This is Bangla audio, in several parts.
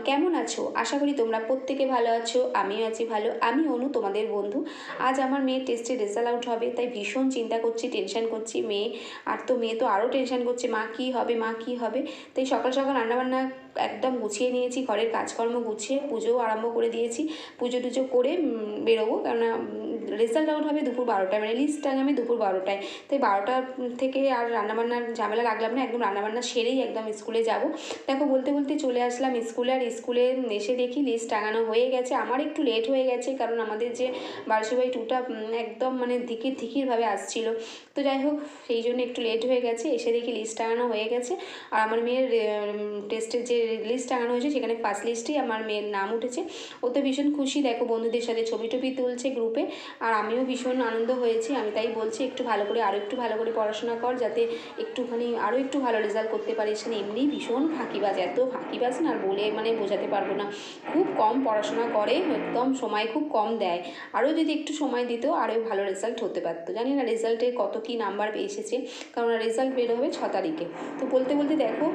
কেমন আছো? আশা করি তোমরা প্রত্যেকে ভালো আছো, আমিও আছি ভালো। আমি অনু, তোমাদের বন্ধু। আজ আমার মেয়ের টেস্টের রেজাল্ট আউট হবে, তাই ভীষণ চিন্তা করছি, টেনশন করছি। মেয়ে তো আরও টেনশন করছে, মা কী হবে, মা কী হবে। তাই সকাল সকাল রান্নাবান্না একদম গুছিয়ে নিয়েছি, ঘরের কাজকর্ম গুছিয়ে পুজোও আরম্ভ করে দিয়েছি। পুজো টুজো করে বেরোবো, কেননা রেজাল্ট আউট হবে দুপুর 12টায়, মানে লিস্ট টাঙাবে দুপুর 12টায়। তাই 12টা থেকে আর রান্নাবান্নার ঝামেলা রাখলাম না, একদম রান্নাবান্না সেরেই একদম স্কুলে যাব। দেখো বলতে বলতে চলে আসলাম স্কুলে, আর স্কুলে এসে দেখি লিস্ট টাঙানো হয়ে গেছে। আমার একটু লেট হয়ে গেছে, কারণ আমাদের যে 12/2টা একদম মানে ধিকিরভাবে আসছিল। তো যাই হোক, সেই জন্য একটু লেট হয়ে গেছে। এসে দেখি লিস্ট টাঙানো হয়ে গেছে, আর আমার মেয়ের টেস্টের যে লিস্ট টাঙানো হয়েছে সেখানে ফার্স্ট লিস্টেই আমার মেয়ের নাম উঠেছে। ও তো ভীষণ খুশি, দেখো বন্ধুদের সাথে ছবি টবি তুলছে গ্রুপে, আর আমিও ভীষণ আনন্দ হয়েছি। আমি তাই বলছি একটু ভালো করে, আরও একটু ভালো করে পড়াশোনা কর, যাতে একটুখানি আরও একটু ভালো রেজাল্ট করতে পারিস। না এমনিই ভীষণ ফাঁকিবাজ, এত ফাঁকিবাজ না আর বলে মানে বোঝাতে পারবো না। খুব কম পড়াশোনা করে, একদম সময় খুব কম দেয়। আরও যদি একটু সময় দিত আরও ভালো রেজাল্ট হতে পারতো। জানি না রেজাল্টে কত কী নাম্বার এসেছে, কারণ রেজাল্ট বের হবে 6 তারিখে। তো বলতে বলতে দেখো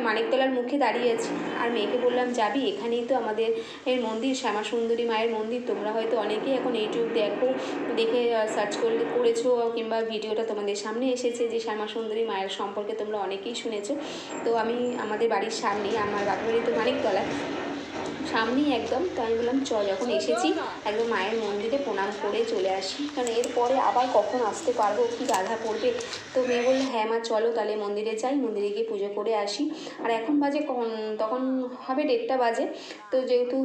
মানিকতলার মুখে দাঁড়িয়ে আছি, আর মেয়েকে বললাম যাবি, এখানেই তো আমাদের এর মন্দির, শ্যামা সুন্দরী মায়ের মন্দির। তোমরা হয়তো অনেকেই এখন ইউটিউব দেখে সার্চ করেছো, কিংবা ভিডিওটা তোমাদের সামনে এসেছে যে শ্যামা সুন্দরী মায়ের সম্পর্কে তোমরা অনেকেই শুনেছো। তো আমি আমাদের বাড়ির সামনেই, আমার বাপের বাড়ি তো মানিকতলায় সামনেই একদম। তো আমি বললাম যখন এসেছি একদম মায়ের মন্দিরে প্রণাম করে চলে আসি, কারণ এরপরে আবার কখন আসতে পারবো, কি বাধা পড়বে। তো মেয়ে বললো হ্যাঁ মা চলো তাহলে মন্দিরে যাই, মন্দিরে গিয়ে পুজো করে আসি। আর এখন বাজে তখন হবে 1:30 বাজে। তো যেহেতু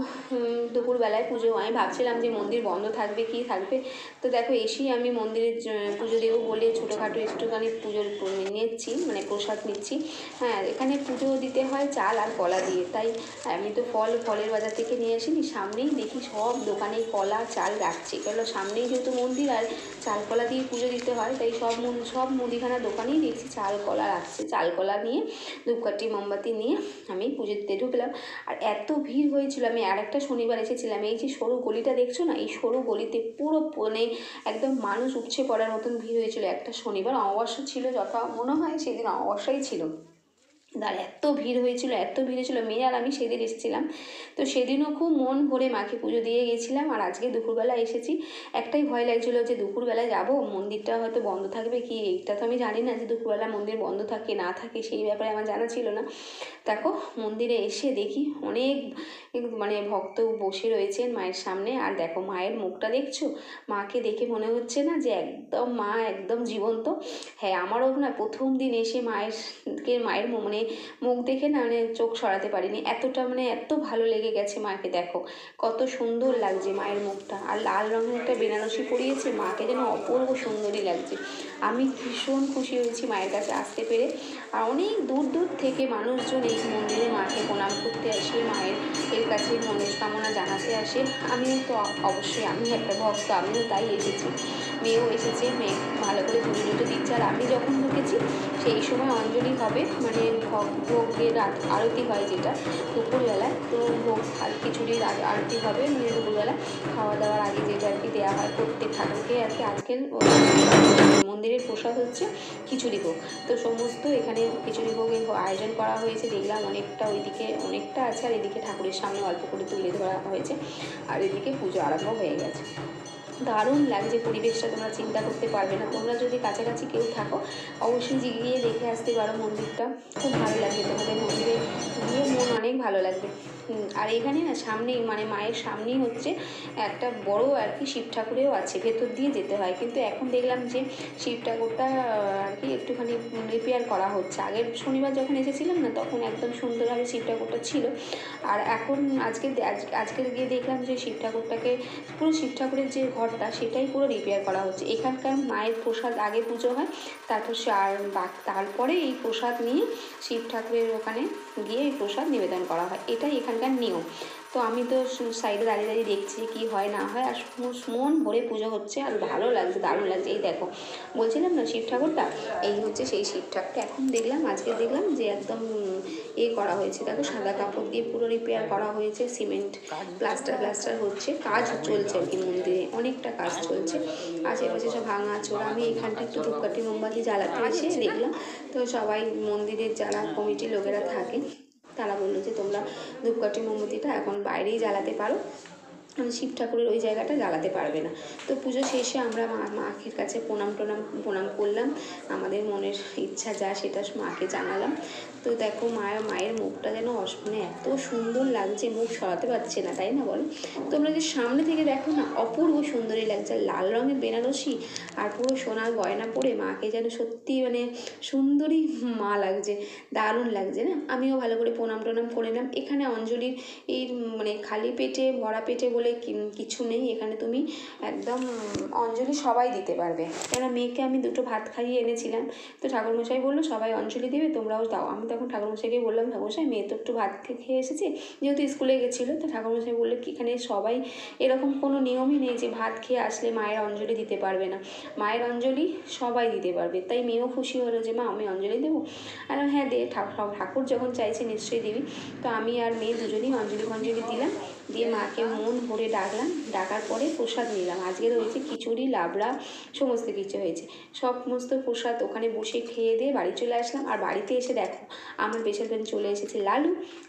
দুপুরবেলায় পুজো, আমি ভাবছিলাম যে মন্দির বন্ধ থাকবে কি থাকবে। তো দেখো এসেই আমি মন্দিরে পুজো দেবো বলে ছোটোখাটো একটুখানি পুজোর নিচ্ছি, মানে প্রসাদ নিচ্ছি। হ্যাঁ, এখানে পুজো দিতে হয় চাল আর কলা দিয়ে, তাই আমি তো ফলের বাজার থেকে নিয়ে আসিনি। সামনেই দেখি সব দোকানে কলা চাল রাখছে, কারণ সামনেই যেহেতু মন্দির আর চাল কলা দিয়ে পুজো দিতে হয়, তাই সব মুদিখানা দোকানেই দেখছি চাল কলা রাখছে। চাল কলা নিয়ে ধূপকাঠি মোমবাতি নিয়ে আমি পুজো দিতে ঢুকলাম। আর এত ভিড় হয়েছিল, আমি আরেকটা শনিবার এসেছিলাম, এই যে সরু গলিটা দেখছো না, এই সরু গলিতে পুরো মানে একদম মানুষ উপচে পড়ার মতন ভিড় হয়েছিল। একটা শনিবার অমাবস্যা ছিল, যথা মনে হয় সেদিন অমাবস্যাই ছিল। আর এত ভিড় হয়েছিল, মেয়ে আর আমি সেদিন এসেছিলাম। তো সেদিনও খুব মন ভরে মাকে পুজো দিয়ে গেছিলাম। আর আজকে দুপুরবেলা এসেছি, একটাই ভয় লাগছিল যে দুপুরবেলা যাব, মন্দিরটা হয়তো বন্ধ থাকবে কি। এইটা তো আমি জানি না যে দুপুরবেলা মন্দির বন্ধ থাকে না থাকে, সেই ব্যাপারে আমার জানা ছিল না। দেখো মন্দিরে এসে দেখি অনেক মানে ভক্ত বসে রয়েছেন মায়ের সামনে। আর দেখো মায়ের মুখটা দেখছো, মাকে দেখে মনে হচ্ছে না যে একদম মা একদম জীবন্ত। হ্যাঁ, আমারও না প্রথম দিন এসে মায়ের মানে মুখ দেখে না মানে চোখ সরাতে পারিনি, এতটা মানে এত ভালো লেগে গেছে মাকে। দেখো কত সুন্দর লাগছে মায়ের মুখটা, আর লাল রঙের একটা বেনারসি পরিয়েছে, মাকে যেন অপূর্ব সুন্দরী লাগছে। আমি ভীষণ খুশি হয়েছি মায়ের কাছে আসতে পেরে। আর অনেক দূর দূর থেকে মানুষজন এই মন্দিরে মাকে প্রণাম করতে আসে, মায়ের কাছে মনস্কামনা জানাতে আসে। আমিও তো অবশ্যই, আমি একটা ভক্ত, আমিও তাই এসেছি। মেয়েও এসেছে, মেয়ে ভালো করে পুজো টুজো দিচ্ছে। আর আমি যখন ঢুকেছি সেই সময় অঞ্জলি হবে, মানে ভোগের আরতি হয় যেটা দুপুরবেলায়। তো ভোগ আর খিচুড়ির আরতি হবে, মানে দুপুরবেলা খাওয়া দাওয়ার আগে যেটা আর কি দেওয়া হয় প্রত্যেক ঠাকুরকে আর কি। আজকের মন্দিরের প্রসাদ হচ্ছে খিচুড়ি ভোগ। তো সমস্ত এখানে খিচুড়ি ভোগের আয়োজন করা হয়েছে। দেখলাম অনেকটা, ওইদিকে অনেকটা আছে, আর এদিকে ঠাকুরের সামনে অল্প করে তুলে ধরা হয়েছে, আর এদিকে পুজো আরম্ভ হয়ে গেছে। দারুণ লাগছে পরিবেশটা, তোমরা চিন্তা করতে পারবে না। তোমরা যদি কাছাকাছি কেউ থাকো অবশ্যই গিয়ে দেখে আসতে পারো মন্দিরটা, খুব ভালো লাগবে তোমাদের। মন্দিরে গিয়ে মন অনেক ভালো লাগবে। আর এখানে না সামনেই, মানে মায়ের সামনেই হচ্ছে একটা বড় আর কি শিব ঠাকুরেও আছে, ভেতর দিয়ে যেতে হয়। কিন্তু এখন দেখলাম যে শিব ঠাকুরটা আর কি একটুখানি রিপেয়ার করা হচ্ছে। আগের শনিবার যখন এসেছিলাম না, তখন একদম সুন্দরভাবে শিব ঠাকুরটা ছিল। আর এখন আজকে গিয়ে দেখলাম যে শিব ঠাকুরটাকে, পুরো শিব ঠাকুরের যে ঘরটা সেটাই পুরো রিপেয়ার করা হচ্ছে। এখানকার মায়ের প্রসাদ আগে পুজো হয়, তারপরে এই প্রসাদ নিয়ে শিব ঠাকুরের ওখানে গিয়ে এই প্রসাদ নিবেদন করা হয়, এটাই এখানকার নিয়ম। তো আমি তো সাইডে দাঁড়িয়ে দাঁড়িয়ে দেখছি কি হয় না হয়, আর মন ভরে পুজো হচ্ছে, আর ভালো লাগছে, দারুণ লাগছে। এই দেখো বলছিলাম না শিব ঠাকুরটা, এই হচ্ছে সেই শিব ঠাকুরটা। এখন আজকে দেখলাম যে একদম করা হয়েছে। দেখো সাদা কাপড় দিয়ে পুরো রিপেয়ার করা হয়েছে, সিমেন্ট প্লাস্টার হচ্ছে, কাজ চলছে আর কি মন্দিরে, অনেকটা কাজ চলছে। আশেপাশে সব ভাঙা চোরা। আমি এখানটা একটু ধূপকাঠি মোমবাতি জ্বালাতে এসে দেখলাম। তো সবাই মন্দিরের যারা কমিটির লোকেরা থাকে তারা বললো যে তোমরা ধূপকাঠি মোমবাতিটা এখন বাইরেই জ্বালাতে পারো, মানে শিব ঠাকুরের ওই জায়গাটা জ্বালাতে পারবে না। তো পুজো শেষে আমরা মাকে কাছে প্রণাম করলাম, আমাদের মনের ইচ্ছা যা সেটা মাকে জানালাম। তো দেখো মায়ের মুখটা যেন মানে এত সুন্দর লাগছে, মুখ সরাতে পারছে না, তাই না বলো? তোমরা যে সামনে থেকে দেখো না, অপূর্ব সুন্দরী লাগছে, লাল রঙের বেনারসি আর পুরো সোনার গয়না পরে মাকে যেন সত্যি মানে সুন্দরী মা লাগছে, দারুণ লাগছে না? আমিও ভালো করে প্রণাম টনাম করে নিলাম। এখানে অঞ্জলির এই মানে খালি পেটে ভরা পেটে বলে কিছু নেই, এখানে তুমি একদম অঞ্জলি সবাই দিতে পারবে। কেন মেয়েকে আমি 2টো ভাত খাইয়ে এনেছিলাম, তো ঠাকুরমশাই বললো সবাই অঞ্জলি দেবে, তোমরাও দাও। আমি তখন ঠাকুরমশাইকে বললাম, ঠাকুরমশাই মেয়ে তো একটু ভাত খেয়ে এসেছে, যেহেতু স্কুলে গেছিলো, তো ঠাকুরমশাই বললো কি এখানে সবাই এরকম কোনো নিয়মই নেই যে ভাত খেয়ে আসলে মায়ের অঞ্জলি দিতে পারবে না, মায়ের অঞ্জলি সবাই দিতে পারবে। তাই মেয়েও খুশি হলো যে মা আমি অঞ্জলি দেবো। আর হ্যাঁ দে, ঠাকুর যখন চাইছে নিশ্চয়ই দিবি। তো আমি আর মেয়ে দুজনেই অঞ্জলি দিলাম, দিয়ে মাকে মন ভরে ডাকলাম, ডাকার পরে প্রসাদ নিলাম। আজকের হয়েছে খিচুড়ি, লাবড়া, সমস্ত কিছু হয়েছে, সমস্ত প্রসাদ ওখানে বসে খেয়ে দিয়ে বাড়ি চলে আসলাম। আর বাড়িতে এসে দেখো আমার পেছন চলে এসেছে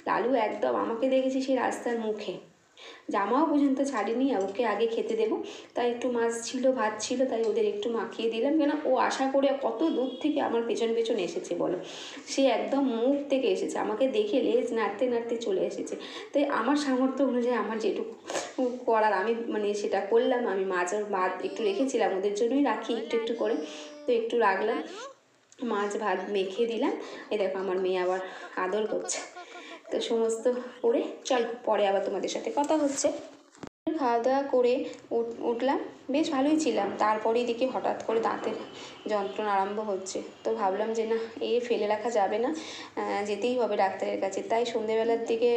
লালু একদম আমাকে দেখেছি সেই রাস্তার মুখে, জামাও পর্যন্ত ছাড়িনি, ওকে আগে খেতে দেবো, তাই একটু মাছ ছিল ভাত ছিল, তাই ওদের একটু মাখিয়ে দিলাম। কেন ও আশা করে কত দূর থেকে আমার পেছন এসেছে বলো, সে একদম মুখ থেকে এসেছে, আমাকে দেখে লেজ নাড়তে চলে এসেছে। তাই আমার সামর্থ্য অনুযায়ী আমার যেটুকু করার আমি মানে সেটা করলাম। আমি মাছ আর ভাত একটু রেখেছিলাম, ওদের জন্যই রাখি একটু করে, তো একটু রাখলাম, মাছ ভাত মেখে দিলাম। এই দেখো আমার মেয়ে আবার আদর করছে। তো সমস্ত করে চল পরে আবার তোমাদের সাথে কথা হচ্ছে। খাওয়া দাওয়া করে উঠলাম, বেশ ভালোই ছিলাম। তারপরেই দেখি হঠাৎ করে দাঁতের যন্ত্রণা আরম্ভ হচ্ছে। তো ভাবলাম যে না, ফেলে রাখা যাবে না, যেতেই হবে ডাক্তারের কাছে। তাই সন্ধেবেলার দিকে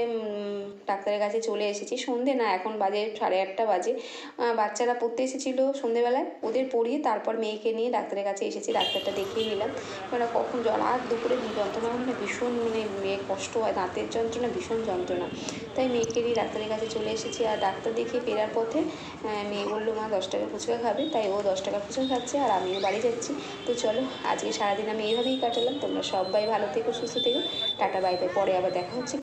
ডাক্তারের কাছে চলে এসেছি। সন্ধে না, এখন বাজে 8:30 বাজে। বাচ্চারা পড়তে এসেছিলো সন্ধেবেলায়, ওদের পড়িয়ে তারপর মেয়েকে নিয়ে ডাক্তারের কাছে এসেছি। ডাক্তারটা দেখিয়ে নিলাম, এবার কখন রাত দুপুরে যন্ত্রণা হলে না ভীষণ মানে মেয়ে কষ্ট হয়, দাঁতের যন্ত্রণা ভীষণ যন্ত্রণা। তাই মেয়েকে নিয়ে ডাক্তারের কাছে চলে এসেছি। আর ডাক্তার দেখিয়ে ফেরার পথে মেয়ে বললো মা 10 টাকার ফুচকা খাবে, তাই ও 10 টাকার ফুচকা খাচ্ছে আর আমিও বাড়ি যাচ্ছি। তো চলো আজকে সারাদিন আমি এইভাবেই কাটালাম। তোমরা সবাই ভালো থেকো, সুস্থ থেকো, টাটা বাই বাই, পরে আবার দেখা হচ্ছে।